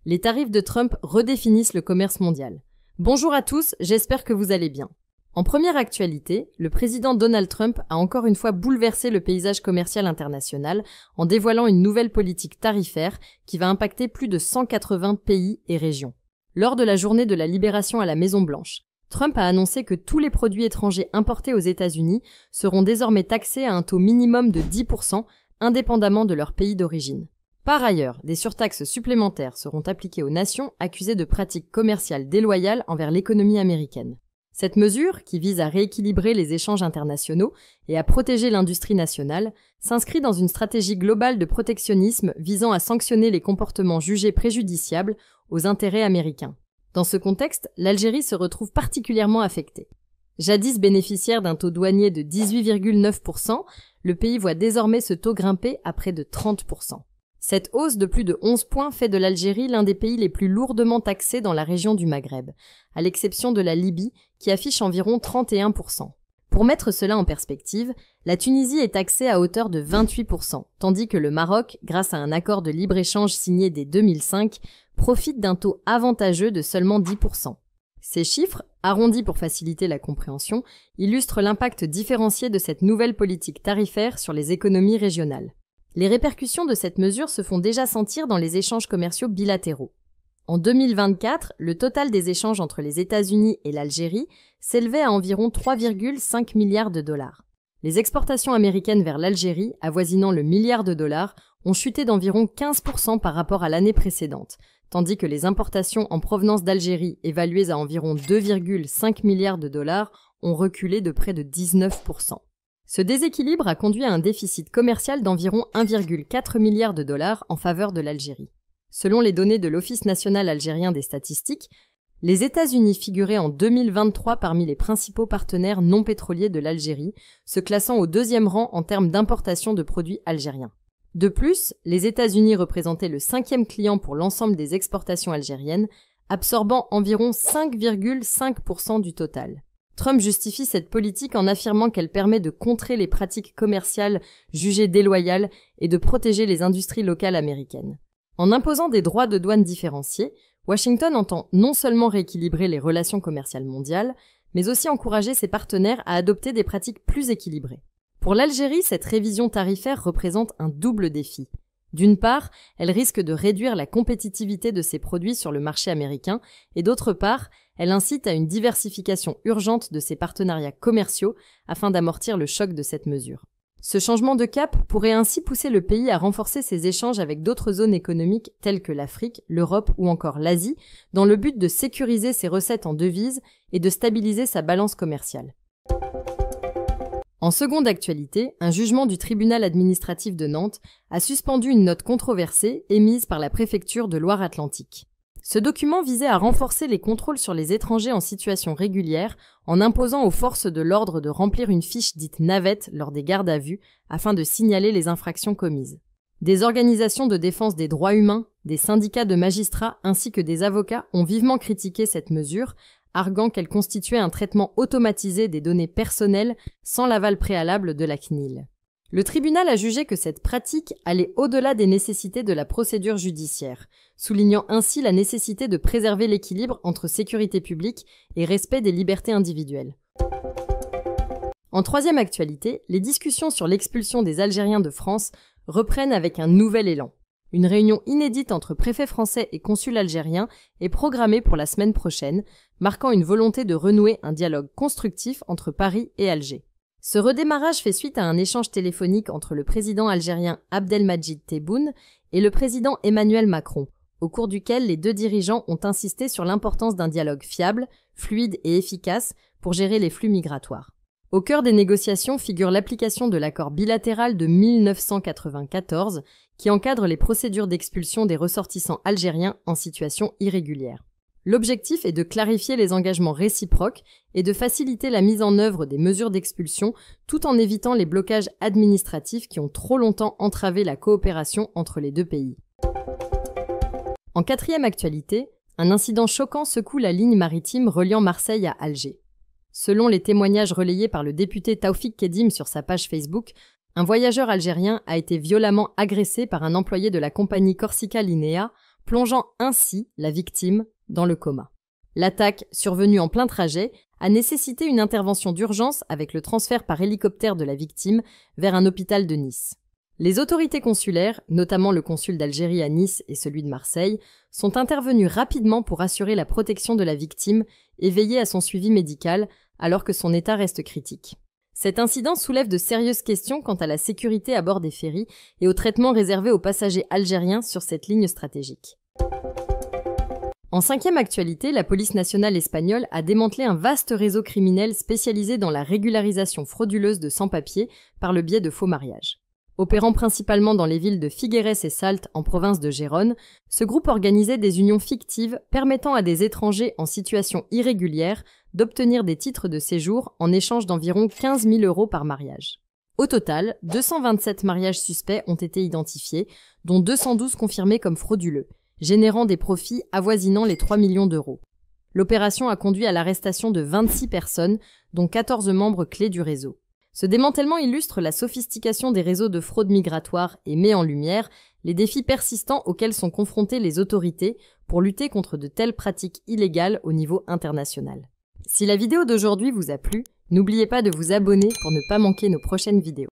Les tarifs de Trump redéfinissent le commerce mondial. Bonjour à tous, j'espère que vous allez bien. En première actualité, le président Donald Trump a encore une fois bouleversé le paysage commercial international en dévoilant une nouvelle politique tarifaire qui va impacter plus de 180 pays et régions. Lors de la journée de la libération à la Maison-Blanche, Trump a annoncé que tous les produits étrangers importés aux États-Unis seront désormais taxés à un taux minimum de 10%, indépendamment de leur pays d'origine. Par ailleurs, des surtaxes supplémentaires seront appliquées aux nations accusées de pratiques commerciales déloyales envers l'économie américaine. Cette mesure, qui vise à rééquilibrer les échanges internationaux et à protéger l'industrie nationale, s'inscrit dans une stratégie globale de protectionnisme visant à sanctionner les comportements jugés préjudiciables aux intérêts américains. Dans ce contexte, l'Algérie se retrouve particulièrement affectée. Jadis bénéficiaire d'un taux douanier de 18,9%, le pays voit désormais ce taux grimper à près de 30%. Cette hausse de plus de 11 points fait de l'Algérie l'un des pays les plus lourdement taxés dans la région du Maghreb, à l'exception de la Libye, qui affiche environ 31%. Pour mettre cela en perspective, la Tunisie est taxée à hauteur de 28%, tandis que le Maroc, grâce à un accord de libre-échange signé dès 2005, profite d'un taux avantageux de seulement 10%. Ces chiffres, arrondis pour faciliter la compréhension, illustrent l'impact différencié de cette nouvelle politique tarifaire sur les économies régionales. Les répercussions de cette mesure se font déjà sentir dans les échanges commerciaux bilatéraux. En 2024, le total des échanges entre les États-Unis et l'Algérie s'élevait à environ 3,5 milliards de dollars. Les exportations américaines vers l'Algérie, avoisinant le milliard de dollars, ont chuté d'environ 15% par rapport à l'année précédente, tandis que les importations en provenance d'Algérie, évaluées à environ 2,5 milliards de dollars, ont reculé de près de 19%. Ce déséquilibre a conduit à un déficit commercial d'environ 1,4 milliard de dollars en faveur de l'Algérie. Selon les données de l'Office national algérien des statistiques, les États-Unis figuraient en 2023 parmi les principaux partenaires non pétroliers de l'Algérie, se classant au deuxième rang en termes d'importation de produits algériens. De plus, les États-Unis représentaient le 5e client pour l'ensemble des exportations algériennes, absorbant environ 5,5% du total. Trump justifie cette politique en affirmant qu'elle permet de contrer les pratiques commerciales jugées déloyales et de protéger les industries locales américaines. En imposant des droits de douane différenciés, Washington entend non seulement rééquilibrer les relations commerciales mondiales, mais aussi encourager ses partenaires à adopter des pratiques plus équilibrées. Pour l'Algérie, cette révision tarifaire représente un double défi. D'une part, elle risque de réduire la compétitivité de ses produits sur le marché américain, et d'autre part, elle incite à une diversification urgente de ses partenariats commerciaux afin d'amortir le choc de cette mesure. Ce changement de cap pourrait ainsi pousser le pays à renforcer ses échanges avec d'autres zones économiques telles que l'Afrique, l'Europe ou encore l'Asie, dans le but de sécuriser ses recettes en devises et de stabiliser sa balance commerciale. En seconde actualité, un jugement du tribunal administratif de Nantes a suspendu une note controversée émise par la préfecture de Loire-Atlantique. Ce document visait à renforcer les contrôles sur les étrangers en situation régulière en imposant aux forces de l'ordre de remplir une fiche dite navette lors des gardes à vue afin de signaler les infractions commises. Des organisations de défense des droits humains, des syndicats de magistrats ainsi que des avocats ont vivement critiqué cette mesure, arguant qu'elle constituait un traitement automatisé des données personnelles sans l'aval préalable de la CNIL. Le tribunal a jugé que cette pratique allait au-delà des nécessités de la procédure judiciaire, soulignant ainsi la nécessité de préserver l'équilibre entre sécurité publique et respect des libertés individuelles. En troisième actualité, les discussions sur l'expulsion des Algériens de France reprennent avec un nouvel élan. Une réunion inédite entre préfets français et consuls algériens est programmée pour la semaine prochaine, marquant une volonté de renouer un dialogue constructif entre Paris et Alger. Ce redémarrage fait suite à un échange téléphonique entre le président algérien Abdelmadjid Tebboune et le président Emmanuel Macron, au cours duquel les deux dirigeants ont insisté sur l'importance d'un dialogue fiable, fluide et efficace pour gérer les flux migratoires. Au cœur des négociations figure l'application de l'accord bilatéral de 1994 qui encadre les procédures d'expulsion des ressortissants algériens en situation irrégulière. L'objectif est de clarifier les engagements réciproques et de faciliter la mise en œuvre des mesures d'expulsion tout en évitant les blocages administratifs qui ont trop longtemps entravé la coopération entre les deux pays. En quatrième actualité, un incident choquant secoue la ligne maritime reliant Marseille à Alger. Selon les témoignages relayés par le député Taoufik Kedim sur sa page Facebook, un voyageur algérien a été violemment agressé par un employé de la compagnie Corsica Linea plongeant ainsi la victime dans le coma. L'attaque, survenue en plein trajet, a nécessité une intervention d'urgence avec le transfert par hélicoptère de la victime vers un hôpital de Nice. Les autorités consulaires, notamment le consul d'Algérie à Nice et celui de Marseille, sont intervenus rapidement pour assurer la protection de la victime et veiller à son suivi médical alors que son état reste critique. Cet incident soulève de sérieuses questions quant à la sécurité à bord des ferries et au traitement réservé aux passagers algériens sur cette ligne stratégique. En cinquième actualité, la police nationale espagnole a démantelé un vaste réseau criminel spécialisé dans la régularisation frauduleuse de sans-papiers par le biais de faux mariages. Opérant principalement dans les villes de Figueres et Salt en province de Gérone, ce groupe organisait des unions fictives permettant à des étrangers en situation irrégulière d'obtenir des titres de séjour en échange d'environ 15 000 € par mariage. Au total, 227 mariages suspects ont été identifiés, dont 212 confirmés comme frauduleux, générant des profits avoisinant les 3 millions d'euros. L'opération a conduit à l'arrestation de 26 personnes, dont 14 membres clés du réseau. Ce démantèlement illustre la sophistication des réseaux de fraude migratoire et met en lumière les défis persistants auxquels sont confrontées les autorités pour lutter contre de telles pratiques illégales au niveau international. Si la vidéo d'aujourd'hui vous a plu, n'oubliez pas de vous abonner pour ne pas manquer nos prochaines vidéos.